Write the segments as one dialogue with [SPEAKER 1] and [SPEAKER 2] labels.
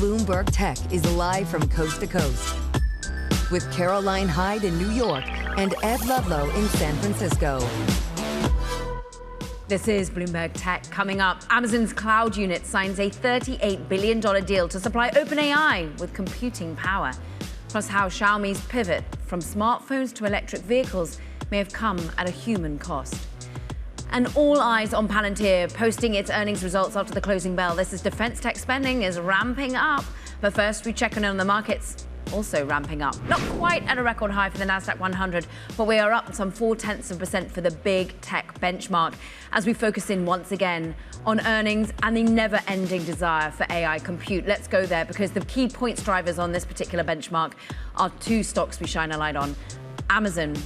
[SPEAKER 1] Bloomberg Tech is live from coast to coast with Caroline Hyde in New York and Ed Ludlow in San Francisco.
[SPEAKER 2] This is Bloomberg Tech. Coming up, Amazon's cloud unit signs a $38 billion deal to supply OpenAI with computing power. Plus how Xiaomi's pivot from smartphones to electric vehicles may have come at a human cost. And all eyes on Palantir posting its earnings results after the closing bell. This is defense tech spending is ramping up. But first, we check in on the markets. Also ramping up. Not quite at a record high for the Nasdaq 100, but we are up some 0.4% for the big tech benchmark as we focus in once again on earnings and the never-ending desire for AI compute. Let's go there because the key points drivers on this particular benchmark are two stocks we shine a light on. Amazon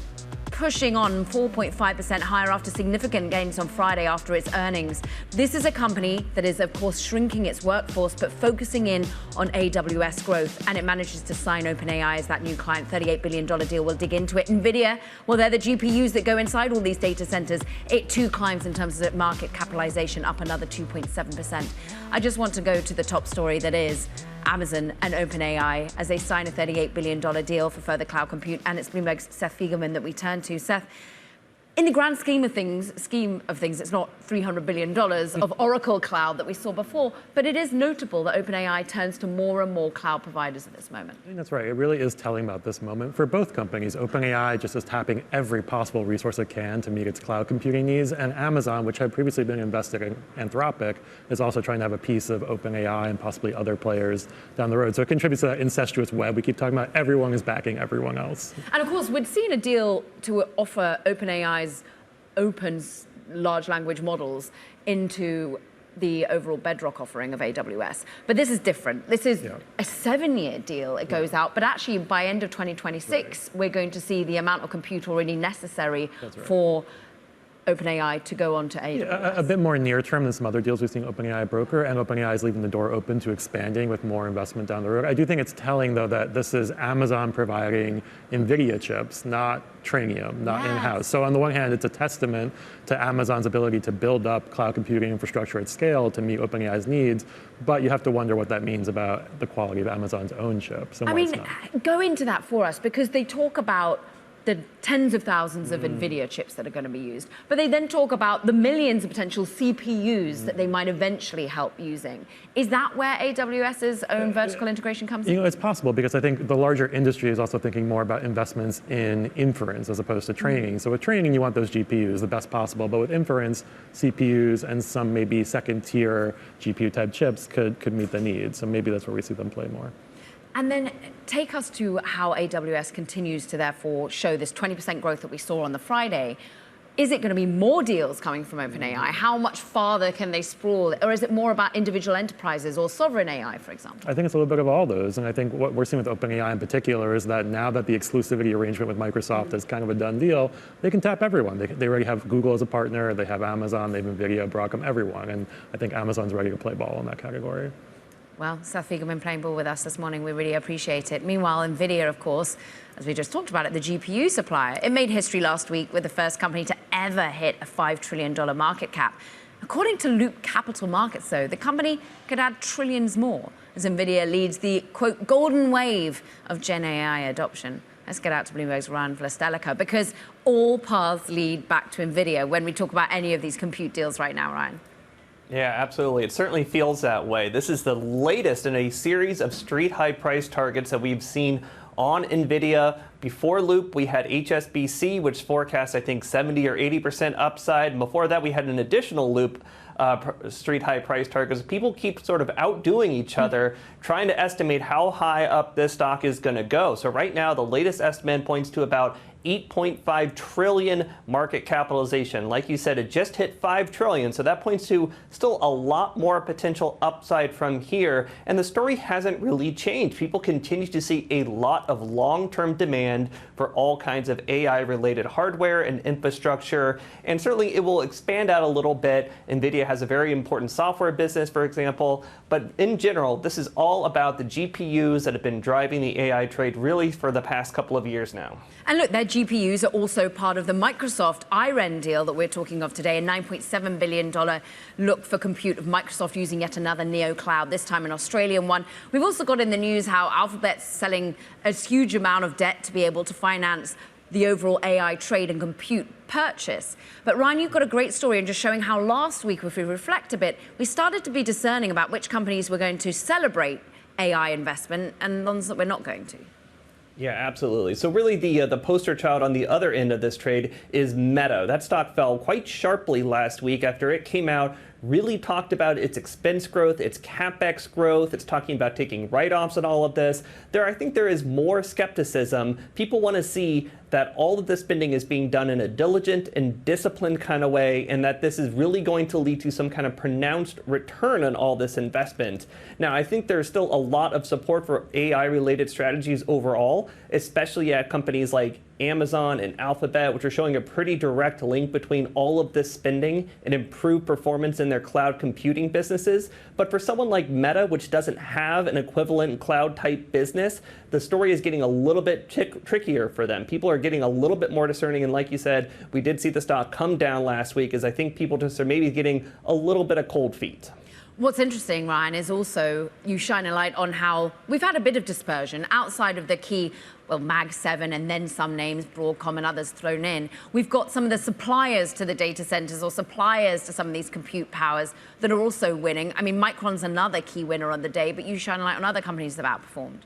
[SPEAKER 2] pushing on 4.5% higher after significant gains on Friday after its earnings. This is a company that is, of course, shrinking its workforce, but focusing in on AWS growth, and it manages to sign OpenAI as that new client, $38 billion deal. We'll dig into it. Nvidia, well, they're the GPUs that go inside all these data centers. It too climbs in terms of market capitalization, up another 2.7%. I just want to go to the top story that is Amazon and OpenAI as they sign a $38 billion deal for further cloud compute. And it's Bloomberg's Seth Fiegelman that we turn to. Seth, in the grand scheme of things, it's not $300 billion of Oracle cloud that we saw before, but it is notable that OpenAI turns to more and more cloud providers at this moment.
[SPEAKER 3] I think that's right. It really is telling about this moment for both companies. OpenAI just is tapping every possible resource it can to meet its cloud computing needs, and Amazon, which had previously been invested in Anthropic, is also trying to have a piece of OpenAI and possibly other players down the road. So it contributes to that incestuous web we keep talking about. Everyone is backing everyone else.
[SPEAKER 2] And of course, we'd seen a deal to offer OpenAI's open large language models into the overall Bedrock offering of AWS. But this is different. This is a 7-year deal. It goes out. But actually, by end of 2026, we're going to see the amount of compute already necessary for OpenAI to go on to AWS.
[SPEAKER 3] A bit more near term than some other deals we've seen OpenAI broker, and OpenAI is leaving the door open to expanding with more investment down the road. I do think it's telling, though, that this is Amazon providing Nvidia chips, not Trainium, not in-house. So on the one hand, it's a testament to Amazon's ability to build up cloud computing infrastructure at scale to meet OpenAI's needs, but you have to wonder what that means about the quality of Amazon's own chips. And
[SPEAKER 2] I mean, go into that for us, because they talk about the tens of thousands of Nvidia chips that are going to be used. But they then talk about the millions of potential CPUs that they might eventually help using. Is that where AWS's own vertical integration comes in?
[SPEAKER 3] You know, it's possible, because I think the larger industry is also thinking more about investments in inference as opposed to training. So with training, you want those GPUs, the best possible. But with inference, CPUs and some maybe second-tier GPU-type chips could meet the needs. So maybe that's where we see them play more.
[SPEAKER 2] And then take us to how AWS continues to therefore show this 20% growth that we saw on the Friday. Is it going to be more deals coming from OpenAI? How much farther can they sprawl? Or is it more about individual enterprises or sovereign AI, for example?
[SPEAKER 3] I think it's a little bit of all those. And I think what we're seeing with OpenAI in particular is that now that the exclusivity arrangement with Microsoft is kind of a done deal, they can tap everyone. They already have Google as a partner. They have Amazon. They have Nvidia, Broadcom, everyone. And I think Amazon's ready to play ball in that category.
[SPEAKER 2] Well, Seth Fiegelman playing ball with us this morning. We really appreciate it. Meanwhile, Nvidia, of course, as we just talked about it, the GPU supplier, it made history last week with the first company to ever hit a $5 trillion market cap. According to Loop Capital Markets, though, the company could add trillions more as Nvidia leads the, quote, golden wave of Gen AI adoption. Let's get out to Bloomberg's Ryan Vlastelica, because all paths lead back to Nvidia when we talk about any of these compute deals right now, Ryan.
[SPEAKER 4] Yeah, absolutely. It certainly feels that way. This is the latest in a series of street high price targets that we've seen on Nvidia. Before Loop, we had HSBC, which forecast, I think, 70 or 80% upside. And before that, we had an additional Loop street high price targets. People keep sort of outdoing each other, trying to estimate how high up this stock is going to go. So right now, the latest estimate points to about 8.5 trillion market capitalization. Like you said, it just hit 5 trillion, so that points to still a lot more potential upside from here. And the story hasn't really changed. People continue to see a lot of long-term demand for all kinds of AI-related hardware and infrastructure, and certainly it will expand out a little bit. Nvidia has a very important software business, for example, but in general, this is all about the GPUs that have been driving the AI trade really for the past couple of years now.
[SPEAKER 2] And look, they're GPUs are also part of the Microsoft IREN deal that we're talking of today, a $9.7 billion look for compute of Microsoft using yet another neo cloud, this time an Australian one. We've also got in the news how Alphabet's selling a huge amount of debt to be able to finance the overall AI trade and compute purchase. But Ryan, you've got a great story in just showing how last week, if we reflect a bit, we started to be discerning about which companies were going to celebrate AI investment and ones that we're not going to.
[SPEAKER 4] Yeah, absolutely. So really the poster child on the other end of this trade is Meta. That stock fell quite sharply last week after it came out, really talked about its expense growth, its CapEx growth. It's talking about taking write-offs and all of this. I think there is more skepticism. People want to see that all of this spending is being done in a diligent and disciplined kind of way, and that this is really going to lead to some kind of pronounced return on all this investment. Now, I think there's still a lot of support for AI-related strategies overall, especially at companies like Amazon and Alphabet, which are showing a pretty direct link between all of this spending and improved performance in their cloud computing businesses. But for someone like Meta, which doesn't have an equivalent cloud-type business, the story is getting a little bit trickier for them. People are getting a little bit more discerning, and like you said, we did see the stock come down last week, as I think people just are maybe getting a little bit of cold feet.
[SPEAKER 2] What's interesting, Ryan, is also you shine a light on how we've had a bit of dispersion outside of the key, well, Mag 7 and then some names, Broadcom and others thrown in. We've got some of the suppliers to the data centers or suppliers to some of these compute powers that are also winning. I mean, Micron's another key winner on the day, but you shine a light on other companies that have outperformed.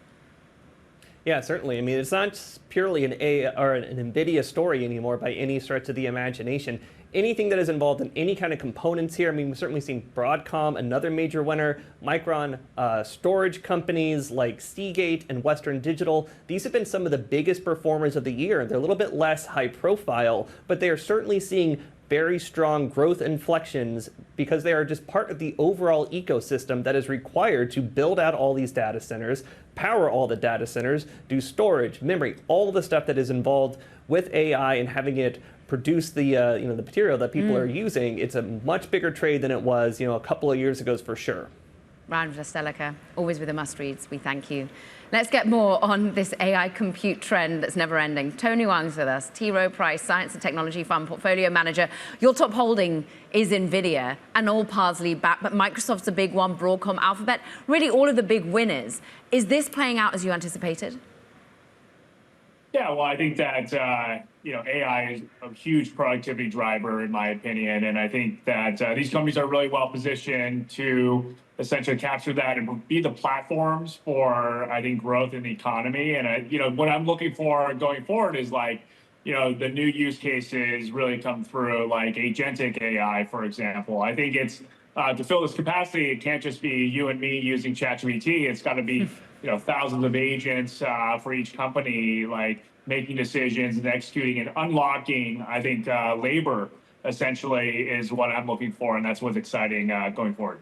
[SPEAKER 4] Yeah, certainly. I mean, it's not just purely an Nvidia story anymore by any stretch of the imagination. Anything that is involved in any kind of components here, I mean, we've certainly seen Broadcom, another major winner, Micron, storage companies like Seagate and Western Digital. These have been some of the biggest performers of the year. They're a little bit less high profile, but they are certainly seeing very strong growth inflections because they are just part of the overall ecosystem that is required to build out all these data centers, power all the data centers, do storage, memory, all the stuff that is involved with AI and having it produce the the material that people are using. It's a much bigger trade than it was a couple of years ago for sure.
[SPEAKER 2] Ryan Vestelica, always with the must-reads. We thank you. Let's get more on this AI compute trend that's never ending. Tony Wang's with us, T. Rowe Price, Science and Technology Fund Portfolio Manager. Your top holding is Nvidia, and all paths lead back, but Microsoft's a big one, Broadcom, Alphabet, really all of the big winners. Is this playing out as you anticipated?
[SPEAKER 5] Yeah, well, I think that AI is a huge productivity driver, in my opinion, and I think that these companies are really well positioned to essentially capture that and be the platforms for, I think, growth in the economy. And what I'm looking for going forward is the new use cases really come through, like agentic AI, for example. I think it's to fill this capacity, it can't just be you and me using ChatGPT. It's got to be thousands of agents for each company, like making decisions and executing and unlocking. I think labor essentially is what I'm looking for, and that's what's exciting going forward.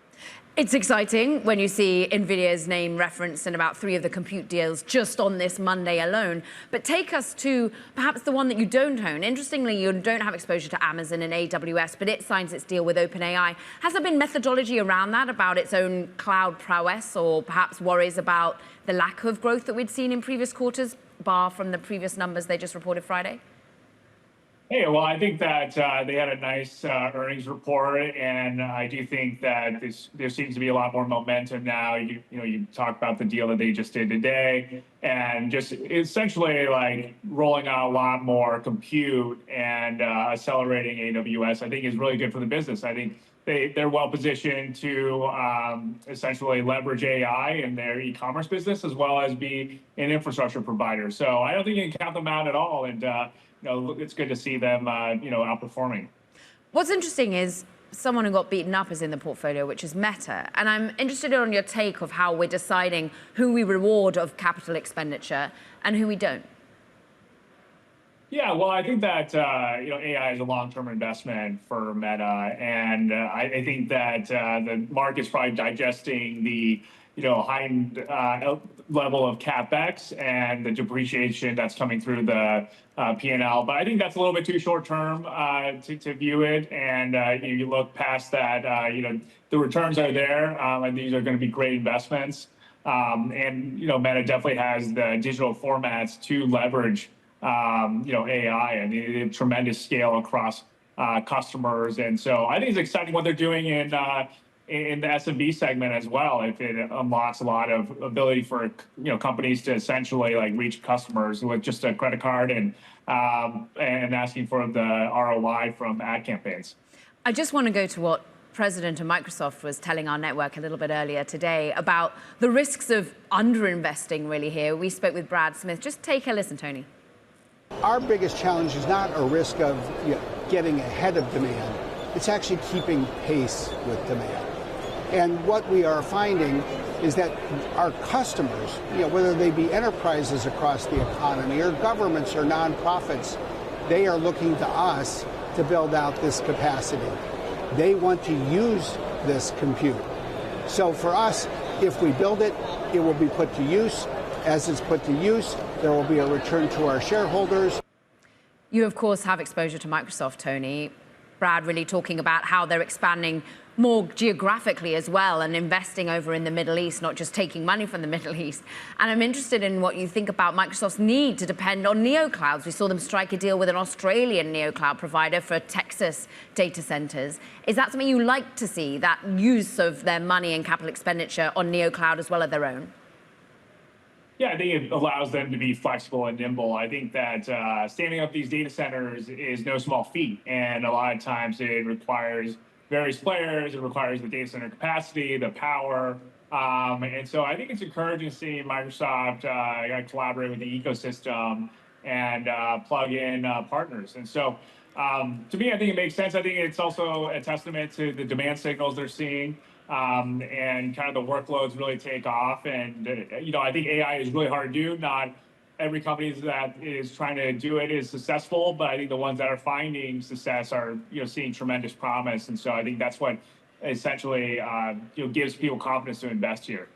[SPEAKER 2] It's exciting when you see Nvidia's name referenced in about 3 of the compute deals just on this Monday alone. But take us to perhaps the one that you don't own. Interestingly, you don't have exposure to Amazon and AWS, but it signs its deal with OpenAI. Has there been methodology around that, about its own cloud prowess, or perhaps worries about the lack of growth that we'd seen in previous quarters, bar from the previous numbers they just reported Friday?
[SPEAKER 5] Hey, well, I think that they had a nice earnings report, and I do think that there seems to be a lot more momentum now. You talk about the deal that they just did today, and just essentially like rolling out a lot more compute and accelerating AWS. I think is really good for the business. I think they're well positioned to essentially leverage AI in their e-commerce business, as well as be an infrastructure provider. So I don't think you can count them out at all, and it's good to see them, outperforming.
[SPEAKER 2] What's interesting is someone who got beaten up is in the portfolio, which is Meta. And I'm interested in your take of how we're deciding who we reward of capital expenditure and who we don't.
[SPEAKER 5] Yeah, well, I think that AI is a long-term investment for Meta, and I think that the market's probably digesting the heightened level of CapEx and the depreciation that's coming through the P&L. But I think that's a little bit too short-term to view it. And you look past that, the returns are there, and these are going to be great investments. And Meta definitely has the digital formats to leverage AI, and they have tremendous scale across customers. And so I think it's exciting what they're doing in the SMB segment as well. If it unlocks a lot of ability for companies to essentially like reach customers with just a credit card and asking for the ROI from ad campaigns.
[SPEAKER 2] I just want to go to what President of Microsoft was telling our network a little bit earlier today about the risks of underinvesting really here. We spoke with Brad Smith. Just take a listen, Tony.
[SPEAKER 6] Our biggest challenge is not a risk of getting ahead of demand. It's actually keeping pace with demand. And what we are finding is that our customers, whether they be enterprises across the economy or governments or nonprofits, they are looking to us to build out this capacity. They want to use this compute. So for us, if we build it, it will be put to use. As it's put to use, there will be a return to our shareholders.
[SPEAKER 2] You, of course, have exposure to Microsoft, Tony. Brad really talking about how they're expanding more geographically as well and investing over in the Middle East, not just taking money from the Middle East. And I'm interested in what you think about Microsoft's need to depend on neoclouds. We saw them strike a deal with an Australian neocloud provider for Texas data centers. Is that something you like to see, that use of their money and capital expenditure on neocloud as well as their own?
[SPEAKER 5] Yeah, I think it allows them to be flexible and nimble. I think that standing up these data centers is no small feat. And a lot of times it requires various players. It requires the data center capacity, the power. And so I think it's encouraging to see Microsoft collaborate with the ecosystem and plug in partners. And so to me, I think it makes sense. I think it's also a testament to the demand signals they're seeing. And kind of the workloads really take off. And, I think AI is really hard to do. Not every company that is trying to do it is successful, but I think the ones that are finding success are, seeing tremendous promise. And so I think that's what essentially, gives people confidence to invest here.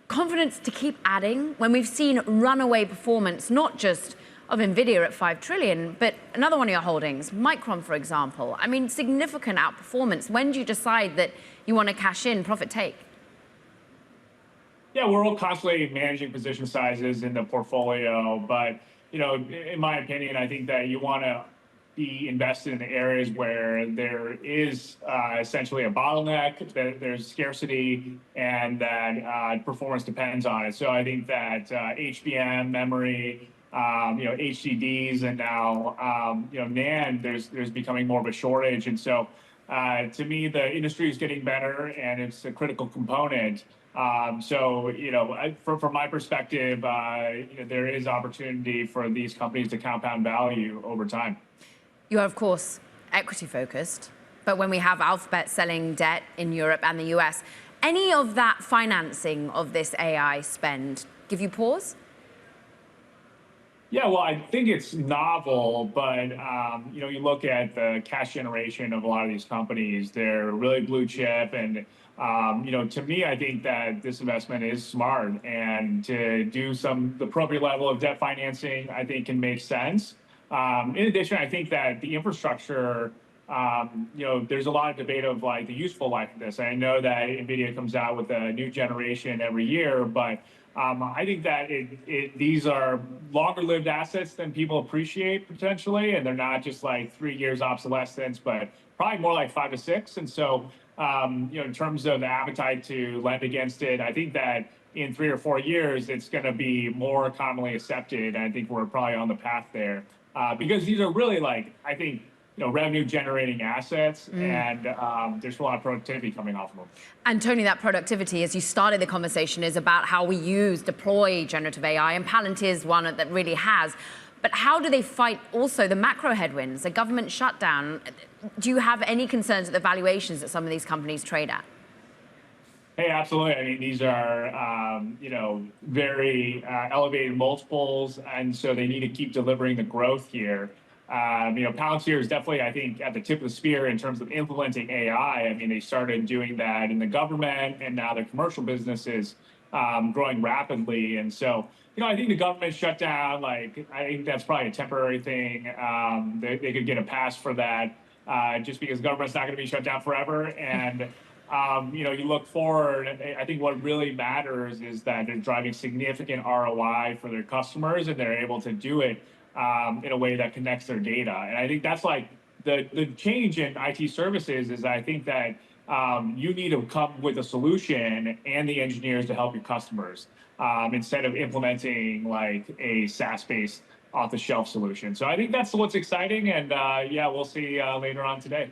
[SPEAKER 2] Confidence to keep adding when we've seen runaway performance, not just of Nvidia at 5 trillion, but another one of your holdings, Micron, for example. I mean, significant outperformance. When do you decide that you want to cash in, profit take?
[SPEAKER 5] Yeah, we're all constantly managing position sizes in the portfolio, but in my opinion, I think that you want to be invested in the areas where there is essentially a bottleneck, that there's scarcity, and that performance depends on it. So I think that HBM, memory, HDDs, and now NAND, there's becoming more of a shortage, and so to me, the industry is getting better, and it's a critical component. So, from my perspective, there is opportunity for these companies to compound value over time.
[SPEAKER 2] You are, of course, equity focused, but when we have Alphabet selling debt in Europe and the US, any of that financing of this AI spend give you pause?
[SPEAKER 5] Yeah, well, I think it's novel, but you look at the cash generation of a lot of these companies; they're really blue chip, and to me, I think that this investment is smart, and to do the appropriate level of debt financing, I think, can make sense. In addition, I think that the infrastructure, there's a lot of debate of like the useful life of this. I know that Nvidia comes out with a new generation every year, but I think that these are longer-lived assets than people appreciate potentially, and they're not just like 3 years obsolescence, but probably more like 5 to 6. And so, in terms of the appetite to lend against it, I think that in 3 or 4 years, it's going to be more commonly accepted. And I think we're probably on the path there because these are really I think, revenue-generating assets, and there's a lot of productivity coming off of them.
[SPEAKER 2] And Tony, that productivity, as you started the conversation, is about how we deploy generative AI, and Palantir is one that really has. But how do they fight also the macro headwinds, the government shutdown? Do you have any concerns at the valuations that some of these companies trade at?
[SPEAKER 5] Hey, absolutely. I mean, these are, very elevated multiples, and so they need to keep delivering the growth here. Palantir is definitely, I think, at the tip of the spear in terms of implementing AI. I mean, they started doing that in the government, and now their commercial business is growing rapidly. And so, I think the government shutdown, I think that's probably a temporary thing. They could get a pass for that just because the government's not going to be shut down forever. And, you look forward, I think what really matters is that they're driving significant ROI for their customers, and they're able to do it in a way that connects their data. And I think that's like the change in IT services is I think that you need to come with a solution and the engineers to help your customers instead of implementing like a SaaS-based off-the-shelf solution. So I think that's what's exciting. And yeah, we'll see later on today.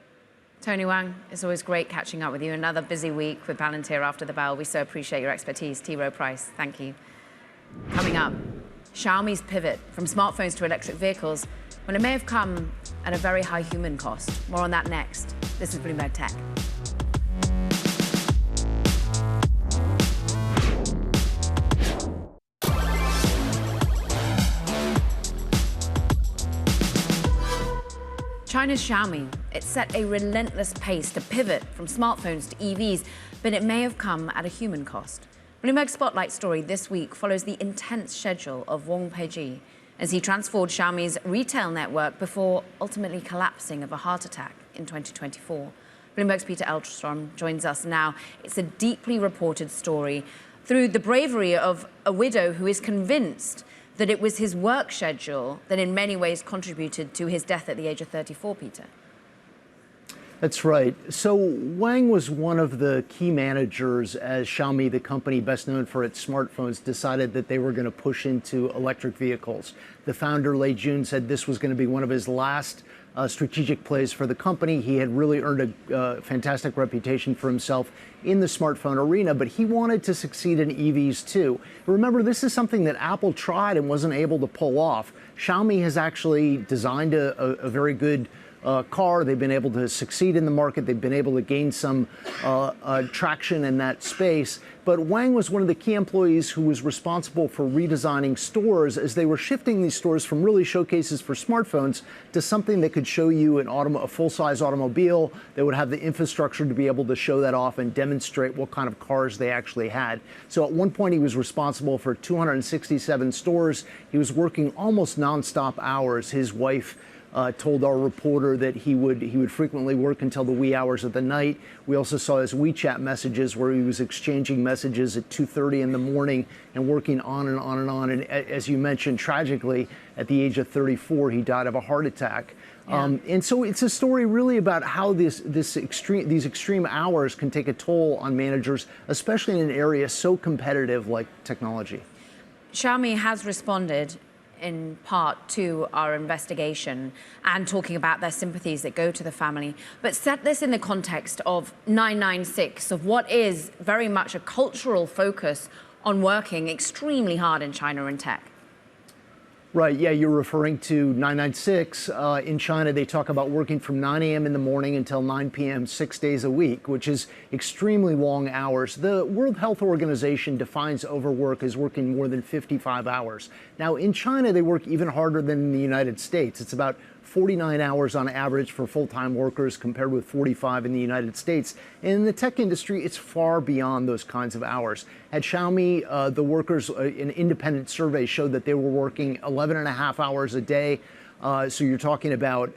[SPEAKER 2] Tony Wang, it's always great catching up with you. Another busy week with Palantir after the bell. We so appreciate your expertise. T. Rowe Price, thank you. Coming up, Xiaomi's pivot from smartphones to electric vehicles, when it may have come at a very high human cost. More on that next. This is Bloomberg Tech. China's Xiaomi, it set a relentless pace to pivot from smartphones to EVs, but it may have come at a human cost. Bloomberg Spotlight story this week follows the intense schedule of Wang Peiji as he transformed Xiaomi's retail network before ultimately collapsing of a heart attack in 2024. Bloomberg's Peter Elstrom joins us now. It's a deeply reported story through the bravery of a widow who is convinced that it was his work schedule that in many ways contributed to his death at the age of 34, Peter.
[SPEAKER 7] That's right. So Wang was one of the key managers as Xiaomi, the company best known for its smartphones, decided that they were going to push into electric vehicles. The founder, Lei Jun, said this was going to be one of his last strategic plays for the company. He had really earned a fantastic reputation for himself in the smartphone arena, but he wanted to succeed in EVs too. Remember, this is something that Apple tried and wasn't able to pull off. Xiaomi has actually designed a very good car. They've been able to succeed in the market. They've been able to gain some traction in that space. But Wang was one of the key employees who was responsible for redesigning stores as they were shifting these stores from really showcases for smartphones to something that could show you a full-size automobile that would have the infrastructure to be able to show that off and demonstrate what kind of cars they actually had. So at one point, he was responsible for 267 stores. He was working almost nonstop hours. His wife told our reporter that he would frequently work until the wee hours of the night. We also saw his WeChat messages where he was exchanging messages at 2:30 in the morning and working on and on and on. And as you mentioned, tragically, at the age of 34, he died of a heart attack. Yeah. And so it's a story really about how these extreme hours can take a toll on managers, especially in an area so competitive like technology.
[SPEAKER 2] Xiaomi has responded in part to our investigation and talking about their sympathies that go to the family. But set this in the context of 996, of what is very much a cultural focus on working extremely hard in China in tech.
[SPEAKER 7] Right, yeah, you're referring to 996. In China, they talk about working from 9 a.m. in the morning until 9 p.m. 6 days a week, which is extremely long hours. The World Health Organization defines overwork as working more than 55 hours. Now, in China, they work even harder than in the United States. It's about 49 hours on average for full-time workers compared with 45 in the United States. And in the tech industry, it's far beyond those kinds of hours. At Xiaomi, the workers, an independent survey showed that they were working 11 and a half hours a day. So you're talking about,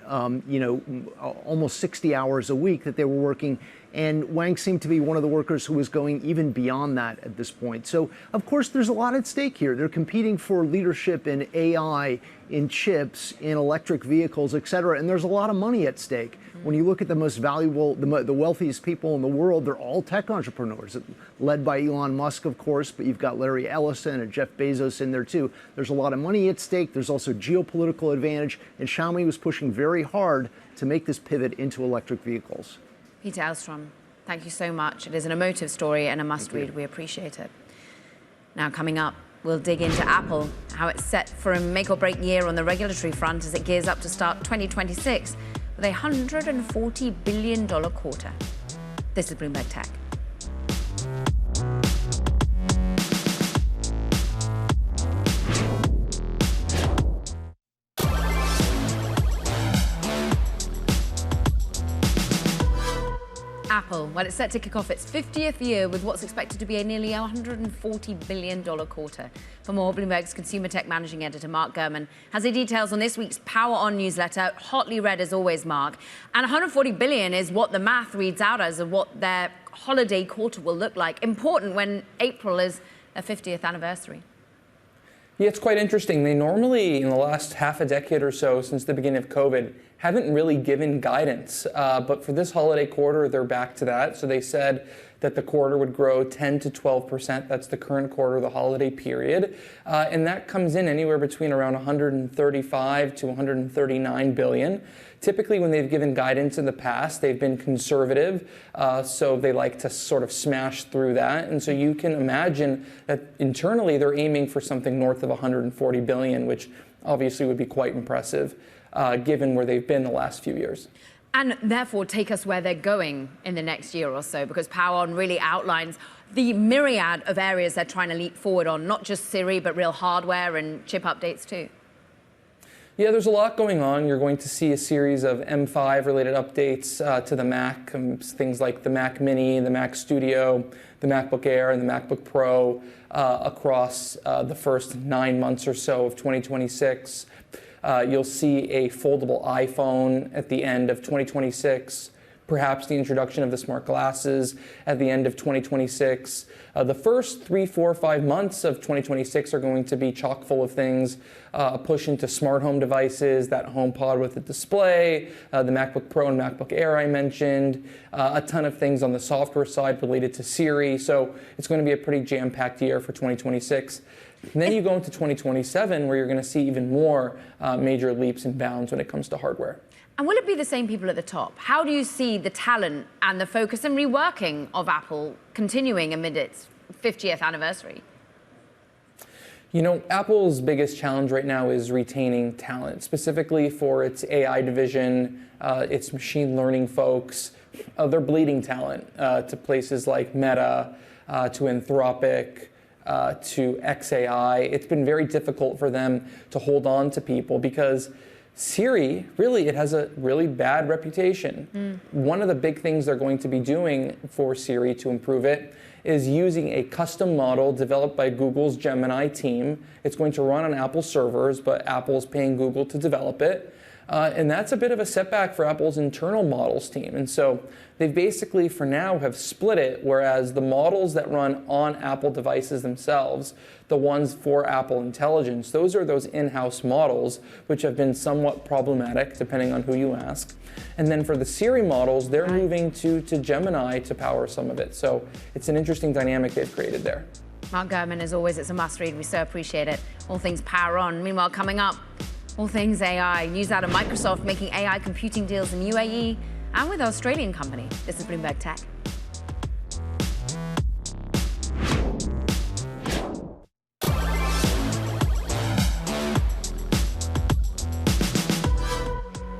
[SPEAKER 7] almost 60 hours a week that they were working. And Wang seemed to be one of the workers who was going even beyond that at this point. So, of course, there's a lot at stake here. They're competing for leadership in AI, in chips, in electric vehicles, et cetera. And there's a lot of money at stake. When you look at the most valuable, the wealthiest people in the world, they're all tech entrepreneurs, led by Elon Musk, of course, but you've got Larry Ellison and Jeff Bezos in there, too. There's a lot of money at stake. There's also geopolitical advantage. And Xiaomi was pushing very hard to make this pivot into electric vehicles.
[SPEAKER 2] Peter Elstrom, thank you so much. It is an emotive story and a must-read. We appreciate it. Now, coming up, we'll dig into Apple, how it's set for a make-or-break year on the regulatory front as it gears up to start 2026 with a $140 billion quarter. This is Bloomberg Tech. Apple, well, it's set to kick off its 50th year with what's expected to be a nearly $140 billion quarter. For more, Bloomberg's consumer tech managing editor, Mark Gurman, has the details on this week's Power On newsletter, hotly read as always, Mark. And $140 billion is what the math reads out as of what their holiday quarter will look like. Important when April is their 50th anniversary.
[SPEAKER 8] Yeah, it's quite interesting. They normally, in the last half a decade or so, since the beginning of COVID, haven't really given guidance. But for this holiday quarter, they're back to that. So they said that the quarter would grow 10 to 12%. That's the current quarter, the holiday period. And that comes in anywhere between around 135 to 139 billion. Typically, when they've given guidance in the past, they've been conservative, so they like to sort of smash through that. And so you can imagine that internally they're aiming for something north of 140 billion, which obviously would be quite impressive, given where they've been the last few years.
[SPEAKER 2] And therefore take us where they're going in the next year or so, because Power On really outlines the myriad of areas they're trying to leap forward on, not just Siri, but real hardware and chip updates too.
[SPEAKER 8] Yeah, there's a lot going on. You're going to see a series of M5 related updates to the Mac, things like the Mac Mini, the Mac Studio, the MacBook Air, and the MacBook Pro across the first 9 months or so of 2026. You'll see a foldable iPhone at the end of 2026, perhaps the introduction of the smart glasses at the end of 2026. The first 3, 4, 5 months of 2026 are going to be chock full of things, a push into smart home devices, that HomePod with a display, the MacBook Pro and MacBook Air I mentioned, a ton of things on the software side related to Siri. So it's going to be a pretty jam-packed year for 2026. And then you go into 2027, where you're going to see even more major leaps and bounds when it comes to hardware.
[SPEAKER 2] And will it be the same people at the top? How do you see the talent and the focus and reworking of Apple continuing amid its 50th anniversary?
[SPEAKER 8] You know, Apple's biggest challenge right now is retaining talent, specifically for its AI division, its machine learning folks. They're bleeding talent to places like Meta, to Anthropic, to XAI. It's been very difficult for them to hold on to people because Siri, really, it has a really bad reputation. One of the big things they're going to be doing for Siri to improve it is using a custom model developed by Google's Gemini team. It's going to run on Apple servers, but Apple's paying Google to develop it. And that's a bit of a setback for Apple's internal models team. And so they basically, for now, have split it, whereas the models that run on Apple devices themselves, the ones for Apple Intelligence, those are those in-house models, which have been somewhat problematic, depending on who you ask. And then for the Siri models, they're moving to Gemini to power some of it. So it's an interesting dynamic they've created there.
[SPEAKER 2] Mark Gurman, as always, it's a must-read. We so appreciate it. All things Power On. Meanwhile, coming up, all things AI. News out of Microsoft making AI computing deals in UAE and with Australian company. This is Bloomberg Tech.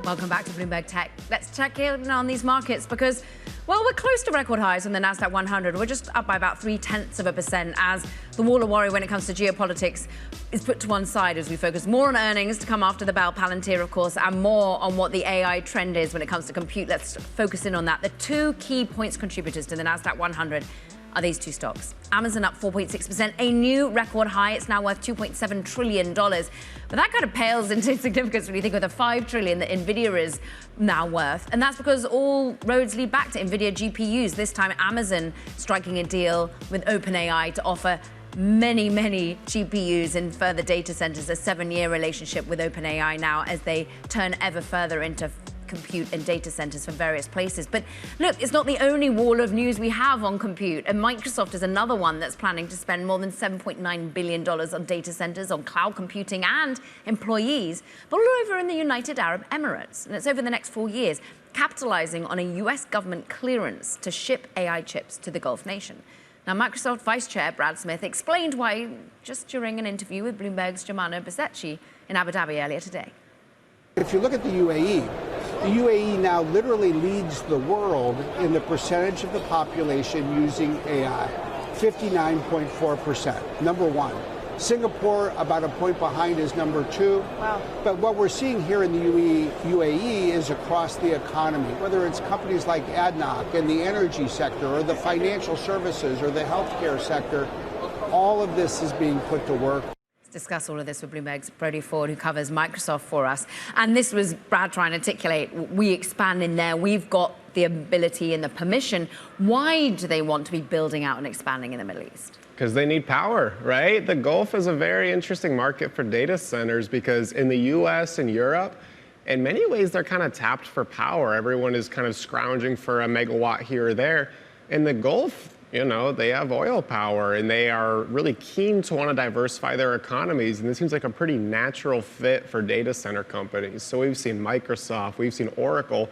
[SPEAKER 2] Welcome back to Bloomberg Tech. Let's check in on these markets because, well, we're close to record highs on the Nasdaq 100. We're just up by about 0.3% as the wall of worry when it comes to geopolitics is put to one side as we focus more on earnings to come after the bell, Palantir, of course, and more on what the AI trend is when it comes to compute. Let's focus in on that. The two key points contributors to the Nasdaq 100 are these two stocks. Amazon up 4.6%, a new record high. It's now worth $2.7 trillion. But that kind of pales into significance when you think of the $5 trillion that Nvidia is now worth. And that's because all roads lead back to Nvidia GPUs. This time, Amazon striking a deal with OpenAI to offer many, many GPUs in further data centers, a 7-year relationship with OpenAI now as they turn ever further into compute and data centers for various places. But look, it's not the only wall of news we have on compute. And Microsoft is another one that's planning to spend more than $7.9 billion on data centers, on cloud computing and employees, but all over in the United Arab Emirates. And it's over the next 4 years, capitalizing on a US government clearance to ship AI chips to the Gulf nation. Now, Microsoft Vice Chair Brad Smith explained why just during an interview with Bloomberg's Jumana Besetchi in Abu Dhabi earlier today.
[SPEAKER 6] If you look at the UAE now literally leads the world in the percentage of the population using AI, 59.4%, number one. Singapore, about a point behind, is number two.
[SPEAKER 2] Wow.
[SPEAKER 6] But what we're seeing here in the UAE is across the economy, whether it's companies like ADNOC in the energy sector or the financial services or the healthcare sector, all of this is being put to work.
[SPEAKER 2] Discuss all of this with Bloomberg's Brody Ford, who covers Microsoft for us. And this was Brad trying to articulate, we expand in there, we've got the ability and the permission. Why do they want to be building out and expanding in the Middle East?
[SPEAKER 9] Because they need power, right? The Gulf is a very interesting market for data centers because in the US and Europe, in many ways, they're kind of tapped for power. Everyone is kind of scrounging for a megawatt here or there. In the Gulf, you know, they have oil power and they are really keen to want to diversify their economies. And this seems like a pretty natural fit for data center companies. So we've seen Microsoft, we've seen Oracle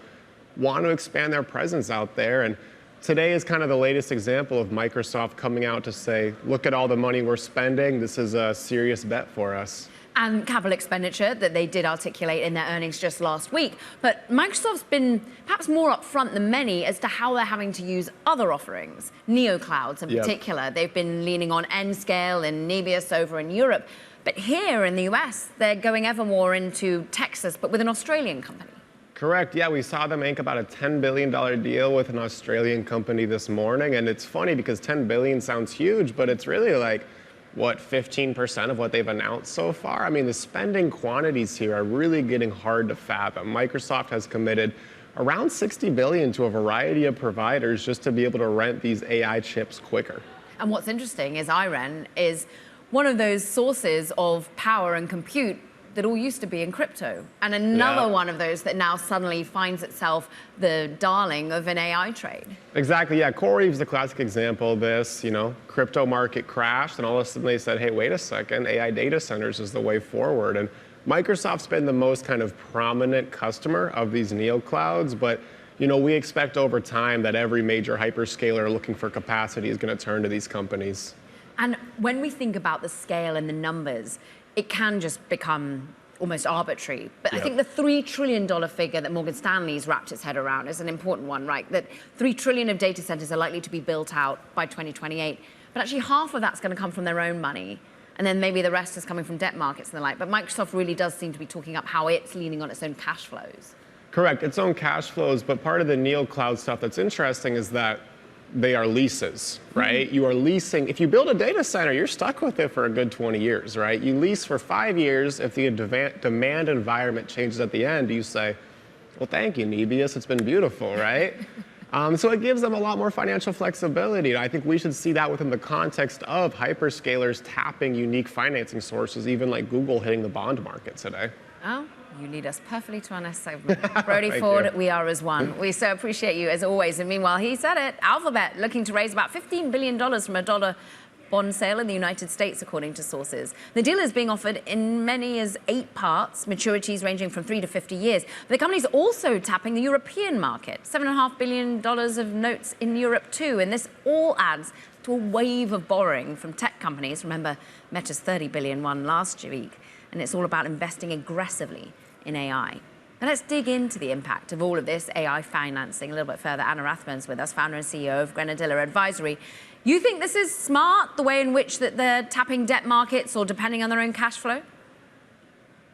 [SPEAKER 9] want to expand their presence out there. And today is kind of the latest example of Microsoft coming out to say, look at all the money we're spending. This is a serious bet for us.
[SPEAKER 2] And capital expenditure that they did articulate in their earnings just last week. But Microsoft's been perhaps more upfront than many as to how they're having to use other offerings, neoclouds in particular. They've been leaning on Nscale and Nebius over in Europe. But here in the US, they're going ever more into Texas, but with an Australian company.
[SPEAKER 9] Correct. Yeah, we saw them ink about a $10 billion deal with an Australian company this morning. And it's funny because $10 billion sounds huge, but it's really like, what, 15% of what they've announced so far? I mean, the spending quantities here are really getting hard to fathom. Microsoft has committed around $60 billion to a variety of providers just to be able to rent these AI chips quicker.
[SPEAKER 2] And what's interesting is IREN is one of those sources of power and compute that all used to be in crypto. And another one of those that now suddenly finds itself the darling of an AI trade.
[SPEAKER 9] Exactly, yeah. CoreWeave's the classic example of this. You know, crypto market crashed, and all of a sudden they said, hey, wait a second, AI data centers is the way forward. And Microsoft's been the most kind of prominent customer of these neoclouds, but you know, we expect over time that every major hyperscaler looking for capacity is going to turn to these companies.
[SPEAKER 2] And when we think about the scale and the numbers, it can just become almost arbitrary. But I think the $3 trillion figure that Morgan Stanley's wrapped its head around is an important one, right? That 3 trillion of data centers are likely to be built out by 2028. But actually half of that's going to come from their own money. And then maybe the rest is coming from debt markets and the like. But Microsoft really does seem to be talking up how it's leaning on its own cash flows.
[SPEAKER 9] Correct, its own cash flows. But part of the neocloud stuff that's interesting is that they are leases, right? You are leasing. If you build a data center, you're stuck with it for a good 20 years, right? You lease for 5 years. If the demand environment changes at the end, you say, well, thank you, Nebius. It's been beautiful, right? So it gives them a lot more financial flexibility. And I think we should see that within the context of hyperscalers tapping unique financing sources, even like Google hitting the bond market today.
[SPEAKER 2] Oh. You lead us perfectly to our next segment. Brody Ford, we are as one. We so appreciate you as always. And meanwhile, he said it, Alphabet looking to raise about $15 billion from a dollar bond sale in the United States, according to sources. The deal is being offered in many as 8 parts, maturities ranging from 3 to 50 years. But the company's also tapping the European market, $7.5 billion of notes in Europe too. And this all adds to a wave of borrowing from tech companies. Remember, Meta's $30 billion one last week. And it's all about investing aggressively in AI. Now let's dig into the impact of all of this AI financing a little bit further. Anna Rathman's with us, founder and CEO of Grenadilla Advisory. You think this is smart, the way in which that they're tapping debt markets or depending on their own cash flow?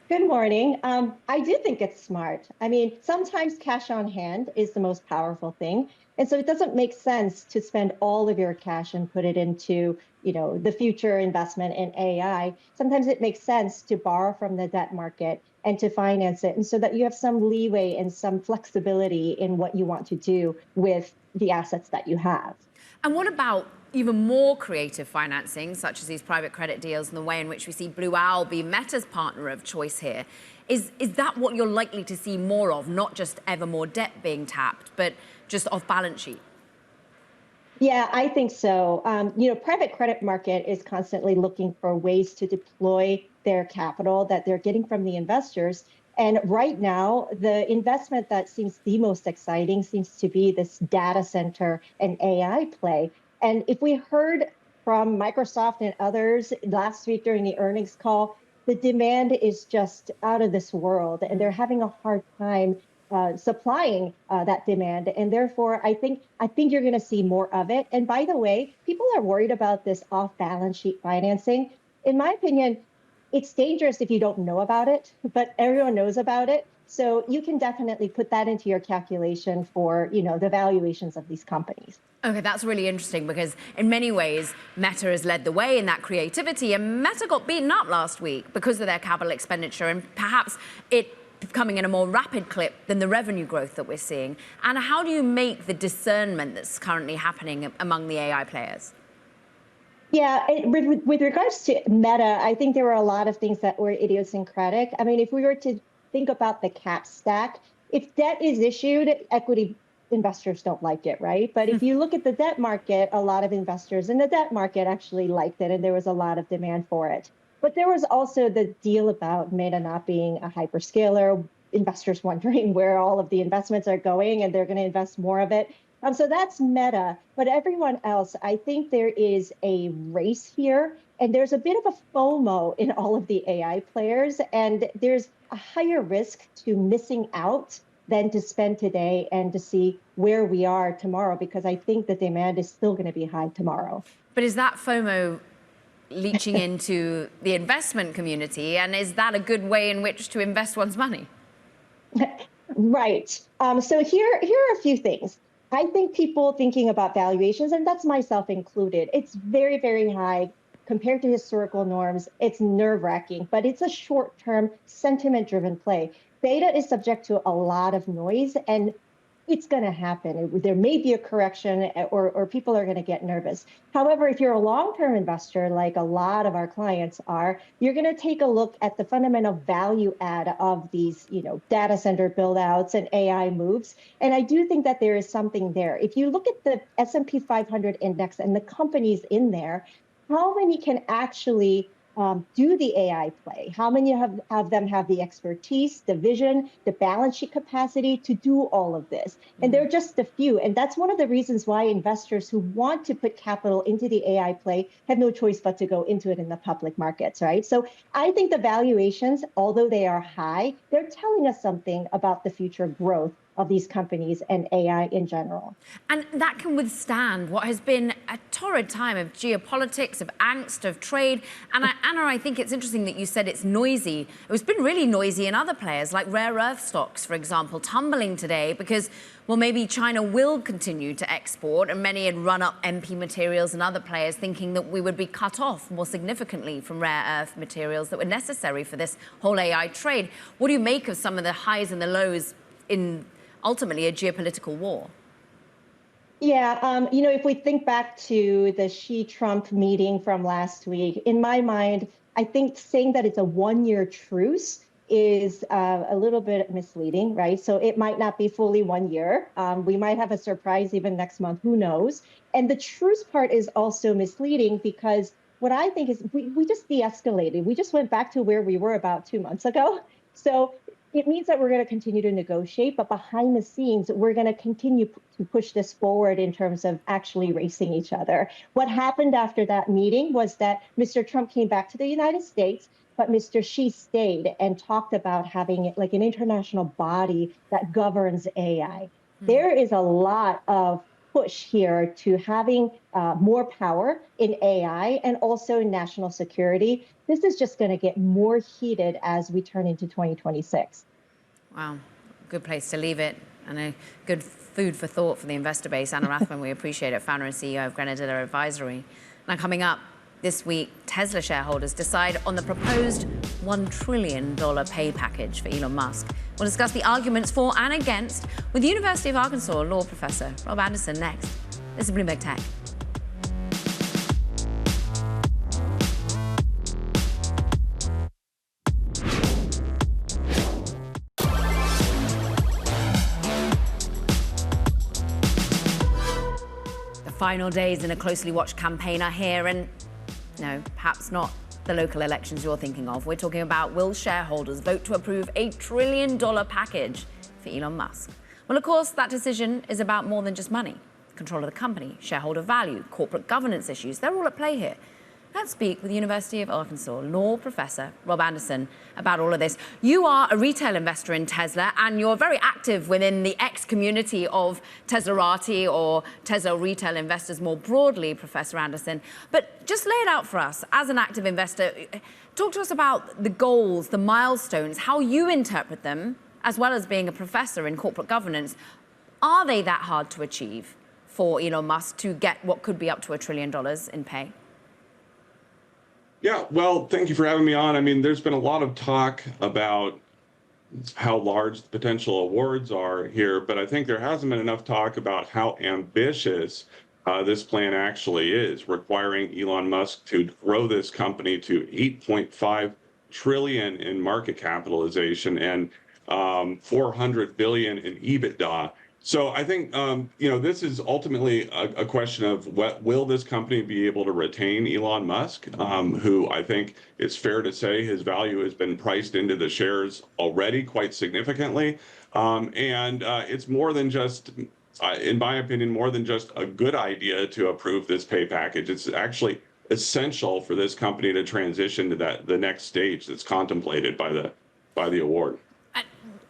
[SPEAKER 10] Good morning. I do think it's smart. I mean, sometimes cash on hand is the most powerful thing. And so it doesn't make sense to spend all of your cash and put it into, you know, the future investment in AI. Sometimes it makes sense to borrow from the debt market and to finance it, and so that you have some leeway and some flexibility in what you want to do with the assets that you have.
[SPEAKER 2] And what about even more creative financing, such as these private credit deals and the way in which we see Blue Owl be Meta's partner of choice here? Is that what you're likely to see more of, not just ever more debt being tapped, but just off balance sheet?
[SPEAKER 10] Yeah, I think so. You know, private credit market is constantly looking for ways to deploy their capital that they're getting from the investors. And right now, the investment that seems the most exciting seems to be this data center and AI play. And if we heard from Microsoft and others last week during the earnings call, the demand is just out of this world, and they're having a hard time supplying that demand. And therefore, I think you're going to see more of it. And by the way, people are worried about this off-balance sheet financing. In my opinion, it's dangerous if you don't know about it, but everyone knows about it. So you can definitely put that into your calculation for, the valuations of these companies.
[SPEAKER 2] Okay, that's really interesting because in many ways, Meta has led the way in that creativity, and Meta got beaten up last week because of their capital expenditure and perhaps it coming in a more rapid clip than the revenue growth that we're seeing. And how do you make the discernment that's currently happening among the AI players?
[SPEAKER 10] Yeah, with regards to Meta, I think there were a lot of things that were idiosyncratic. I mean, if we were to think about the cap stack, if debt is issued, equity investors don't like it, right? But if you look at the debt market, a lot of investors in the debt market actually liked it, and there was a lot of demand for it. But there was also the deal about Meta not being a hyperscaler, investors wondering where all of the investments are going, and they're going to invest more of it. So that's Meta. But everyone else, I think there is a race here, and there's a bit of a FOMO in all of the AI players, and there's a higher risk to missing out than to spend today and to see where we are tomorrow, because I think the demand is still going to be high tomorrow.
[SPEAKER 2] But is that FOMO leaching into the investment community, and is that a good way in which to invest one's money?
[SPEAKER 10] Right. So here are a few things. I think people thinking about valuations, and that's myself included, it's very, very high compared to historical norms. It's nerve-wracking, but it's a short-term sentiment-driven play. Beta is subject to a lot of noise, and it's going to happen. There may be a correction, or people are going to get nervous. However, if you're a long-term investor, like a lot of our clients are, you're going to take a look at the fundamental value add of these, data center build-outs and AI moves. And I do think that there is something there. If you look at the S&P 500 index and the companies in there, how many can actually do the AI play? How many of them have the expertise, the vision, the balance sheet capacity to do all of this? And they're just a few. And that's one of the reasons why investors who want to put capital into the AI play have no choice but to go into it in the public markets, right? So I think the valuations, although they are high, they're telling us something about the future growth of these companies and AI in general.
[SPEAKER 2] And that can withstand what has been a torrid time of geopolitics, of angst, of trade. And Anna, I think it's interesting that you said it's noisy. It's been really noisy in other players, like rare earth stocks, for example, tumbling today because, well, maybe China will continue to export, and many had run up MP materials and other players thinking that we would be cut off more significantly from rare earth materials that were necessary for this whole AI trade. What do you make of some of the highs and the lows in ultimately a geopolitical war?
[SPEAKER 10] Yeah, if we think back to the Xi-Trump meeting from last week, in my mind, I think saying that it's a one-year truce is a little bit misleading, right? So it might not be fully 1 year. We might have a surprise even next month, who knows? And the truce part is also misleading because what I think is we just de-escalated. We just went back to where we were about 2 months ago. So it means that we're going to continue to negotiate, but behind the scenes, we're going to continue to push this forward in terms of actually racing each other. What happened after that meeting was that Mr. Trump came back to the United States, but Mr. Xi stayed and talked about having like an international body that governs AI. There is a lot of push here to having more power in AI and also in national security. This is just going to get more heated as we turn into 2026.
[SPEAKER 2] Wow, good place to leave it, and a good food for thought for the investor base. Anna Rathman, we appreciate it, founder and CEO of Grenadilla Advisory. Now, coming up this week, Tesla shareholders decide on the proposed $1 trillion pay package for Elon Musk. We'll discuss the arguments for and against with University of Arkansas law professor Rob Anderson next. This is Bloomberg Tech. The final days in a closely watched campaign are here, and no, perhaps not the local elections you're thinking of. We're talking about, will shareholders vote to approve a $1 trillion package for Elon Musk? Well, of course, that decision is about more than just money. Control of the company, shareholder value, corporate governance issues, they're all at play here. Let's speak with the University of Arkansas law professor Rob Anderson about all of this. You are a retail investor in Tesla, and you're very active within the X community of Teslarati or Tesla retail investors more broadly, Professor Anderson. But just lay it out for us as an active investor. Talk to us about the goals, the milestones, how you interpret them, as well as being a professor in corporate governance. Are they that hard to achieve for Elon Musk to get what could be up to $1 trillion in pay?
[SPEAKER 11] Yeah, well, thank you for having me on. I mean, there's been a lot of talk about how large the potential awards are here, but I think there hasn't been enough talk about how ambitious this plan actually is, requiring Elon Musk to grow this company to 8.5 trillion in market capitalization and 400 billion in EBITDA. So I think this is ultimately a question of will this company be able to retain Elon Musk, who I think it's fair to say his value has been priced into the shares already quite significantly, and it's more than just, in my opinion, more than just a good idea to approve this pay package. It's actually essential for this company to transition to the next stage that's contemplated by the award.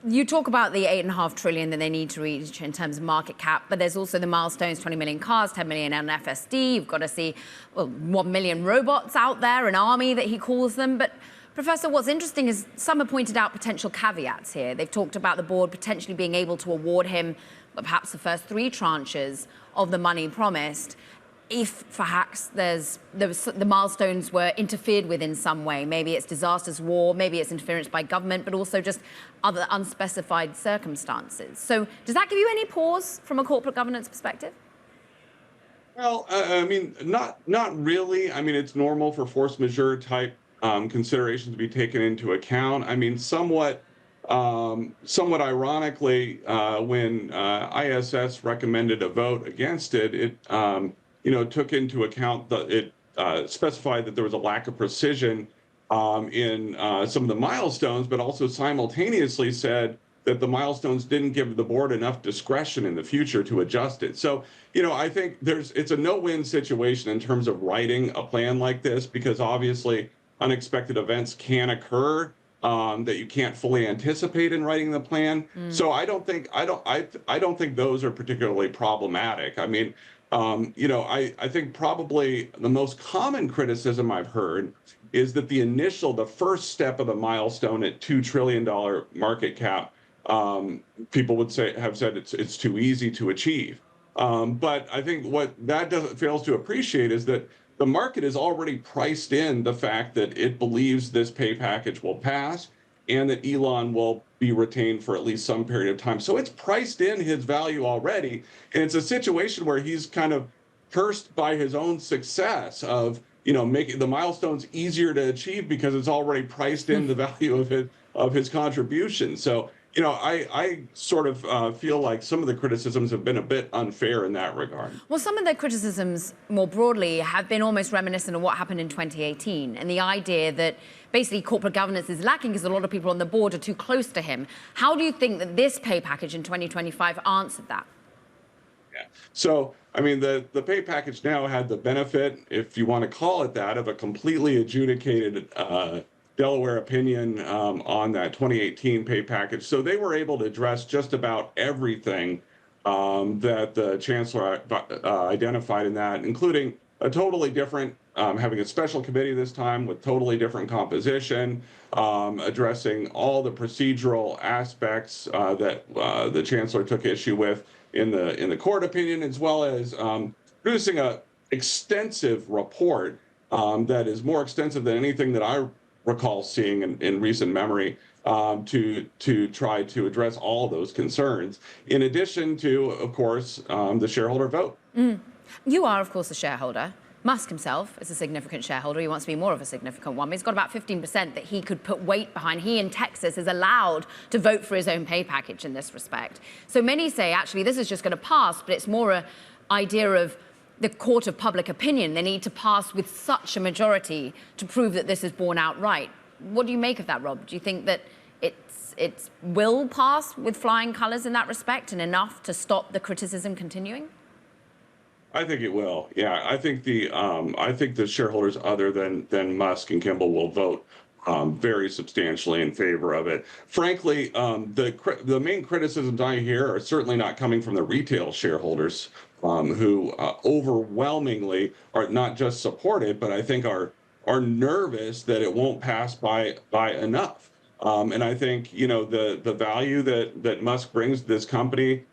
[SPEAKER 2] You talk about the 8.5 trillion that they need to reach in terms of market cap, but there's also the milestones: 20 million cars, 10 million on FSD. You've got to see 1 million robots out there, an army that he calls them. But Professor, what's interesting is some have pointed out potential caveats here. They've talked about the board potentially being able to award him perhaps the first 3 tranches of the money promised, if perhaps the milestones were interfered with in some way. Maybe it's disasters, war, maybe it's interference by government, but also just other unspecified circumstances. So does that give you any pause from a corporate governance perspective?
[SPEAKER 11] Well, I mean, not really. I mean, it's normal for force majeure type considerations to be taken into account. I mean, somewhat ironically, when ISS recommended a vote against it, it took into account it specified that there was a lack of precision in some of the milestones, but also simultaneously said that the milestones didn't give the board enough discretion in the future to adjust it. So, I think it's a no-win situation in terms of writing a plan like this, because obviously unexpected events can occur that you can't fully anticipate in writing the plan. So I don't think those are particularly problematic. I mean, I think probably the most common criticism I've heard is that the first step of the milestone at $2 trillion market cap, people would have said it's too easy to achieve. But I think what that fails to appreciate is that the market has already priced in the fact that it believes this pay package will pass and that Elon will be retained for at least some period of time. So it's priced in his value already. And it's a situation where he's kind of cursed by his own success of, making the milestones easier to achieve because it's already priced in the value of his contribution. So, I sort of feel like some of the criticisms have been a bit unfair in that regard.
[SPEAKER 2] Well, some of the criticisms more broadly have been almost reminiscent of what happened in 2018, and the idea that basically corporate governance is lacking because a lot of people on the board are too close to him. How do you think that this pay package in 2025 answered that?
[SPEAKER 11] Yeah. So, I mean, the pay package now had the benefit, if you want to call it that, of a completely adjudicated Delaware opinion on that 2018 pay package. So they were able to address just about everything that the chancellor identified in that, including a totally different, having a special committee this time with totally different composition, addressing all the procedural aspects that the chancellor took issue with in the court opinion, as well as producing an extensive report that is more extensive than anything that I recall seeing in recent memory to try to address all of those concerns, in addition to, of course, the shareholder vote.
[SPEAKER 2] You are, of course, a shareholder. Musk himself is a significant shareholder. He wants to be more of a significant one. He's got about 15% that he could put weight behind. He in Texas is allowed to vote for his own pay package in this respect. So many say, actually, this is just going to pass, but it's more an idea of the court of public opinion. They need to pass with such a majority to prove that this is borne out right. What do you make of that, Rob? Do you think that it will pass with flying colors in that respect and enough to stop the criticism continuing?
[SPEAKER 11] I think it will. Yeah, I think the shareholders other than Musk and Kimball will vote very substantially in favor of it. Frankly, the main criticisms I hear are certainly not coming from the retail shareholders, who overwhelmingly are not just supportive, but I think are nervous that it won't pass by enough. And I think, the value that Musk brings to this company,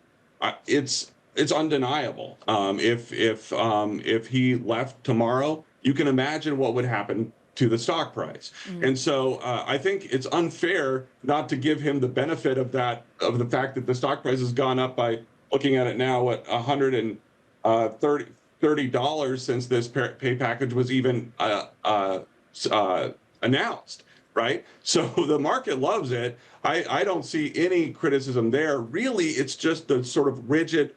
[SPEAKER 11] it's undeniable. If he left tomorrow, you can imagine what would happen to the stock price. And so I think it's unfair not to give him the benefit of the fact that the stock price has gone up by, looking at it now, at $130 since this pay package was even announced, right? So the market loves it. I don't see any criticism there. Really, it's just the sort of rigid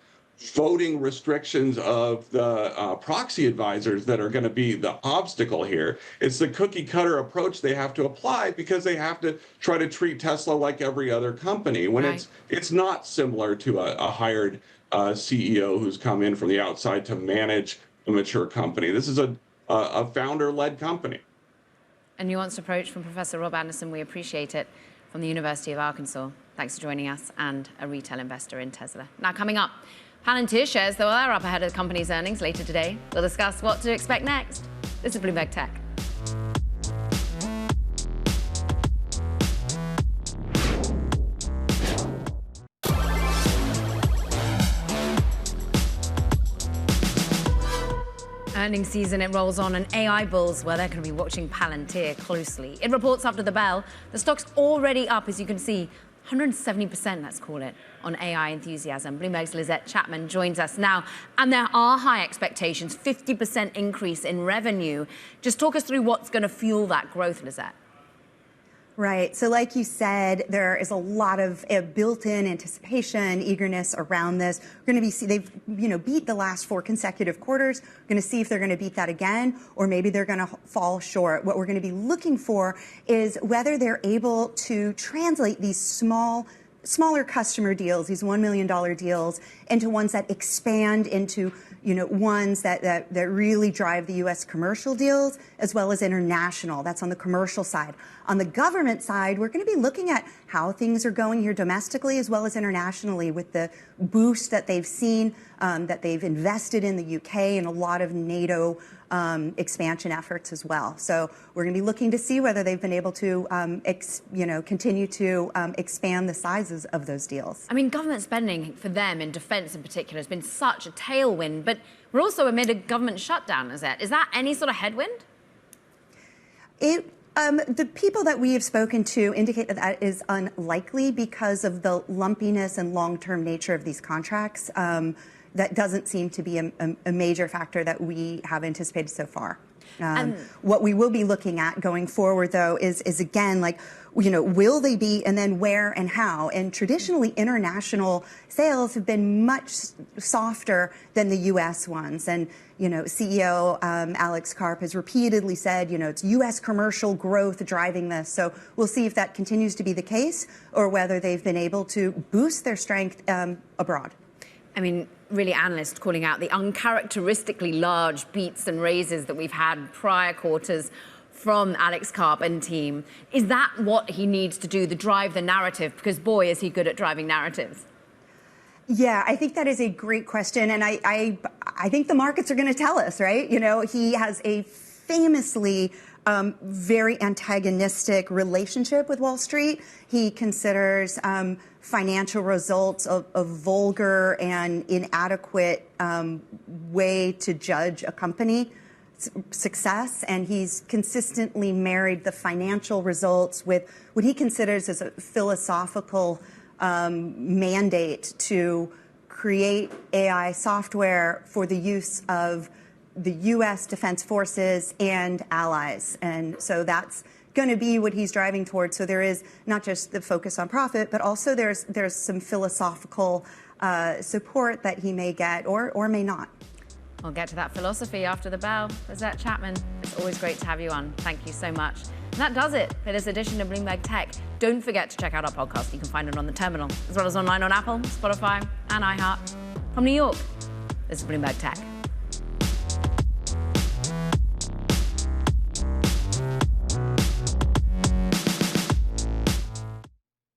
[SPEAKER 11] voting restrictions of the proxy advisors that are going to be the obstacle here. It's the cookie cutter approach they have to apply because they have to try to treat Tesla like every other company when it's not similar to a hired CEO who's come in from the outside to manage a mature company. This is a founder-led company.
[SPEAKER 2] A nuanced approach from Professor Rob Anderson. We appreciate it, from the University of Arkansas. Thanks for joining us, and a retail investor in Tesla. Now, coming up, Palantir shares, though, are up ahead of the company's earnings later today. We'll discuss what to expect next. This is Bloomberg Tech. Earnings season, it rolls on, and AI bulls, well, they're going to be watching Palantir closely. It reports after the bell. The stock's already up, as you can see, 170%, let's call it, on AI enthusiasm. Bloomberg's Lizette Chapman joins us now. And there are high expectations, 50% increase in revenue. Just talk us through what's going to fuel that growth, Lizette.
[SPEAKER 12] Right. So like you said, there is a lot of built-in anticipation, eagerness around this. We're going to be, they've, beat the last 4 consecutive quarters. We're going to see if they're going to beat that again, or maybe they're going to fall short. What we're going to be looking for is whether they're able to translate these smaller customer deals, these $1 million deals, into ones that expand into ones that really drive the U.S. commercial deals, as well as international. That's on the commercial side. On the government side, we're going to be looking at how things are going here domestically as well as internationally with the boost that they've seen, that they've invested in the UK and a lot of NATO expansion efforts as well. So we're going to be looking to see whether they've been able to, continue to expand the sizes of those deals.
[SPEAKER 2] I mean, government spending for them in defense in particular has been such a tailwind, but we're also amid a government shutdown, is that any sort of headwind?
[SPEAKER 12] The people that we have spoken to indicate that that is unlikely because of the lumpiness and long-term nature of these contracts. That doesn't seem to be a major factor that we have anticipated so far. What we will be looking at going forward, though, is again, will they be, and then where and how? And traditionally, international sales have been much softer than the U.S. ones. And, CEO Alex Karp has repeatedly said, it's U.S. commercial growth driving this. So we'll see if that continues to be the case or whether they've been able to boost their strength abroad.
[SPEAKER 2] I mean, really, analysts calling out the uncharacteristically large beats and raises that we've had prior quarters from Alex Karp and team. Is that what he needs to do, to drive the narrative? Because, boy, is he good at driving narratives.
[SPEAKER 12] Yeah, I think that is a great question. And I think the markets are going to tell us, right? He has a famously very antagonistic relationship with Wall Street. He considers financial results a vulgar and inadequate way to judge a company success, and he's consistently married the financial results with what he considers as a philosophical mandate to create AI software for the use of the U.S. Defense Forces and allies. And so that's going to be what he's driving towards. So there is not just the focus on profit, but also there's some philosophical support that he may get or may not.
[SPEAKER 2] We'll get to that philosophy after the bell. Lizette Chapman, it's always great to have you on. Thank you so much. And that does it for this edition of Bloomberg Tech. Don't forget to check out our podcast. You can find it on the terminal, as well as online on Apple, Spotify, and iHeart. From New York, this is Bloomberg Tech.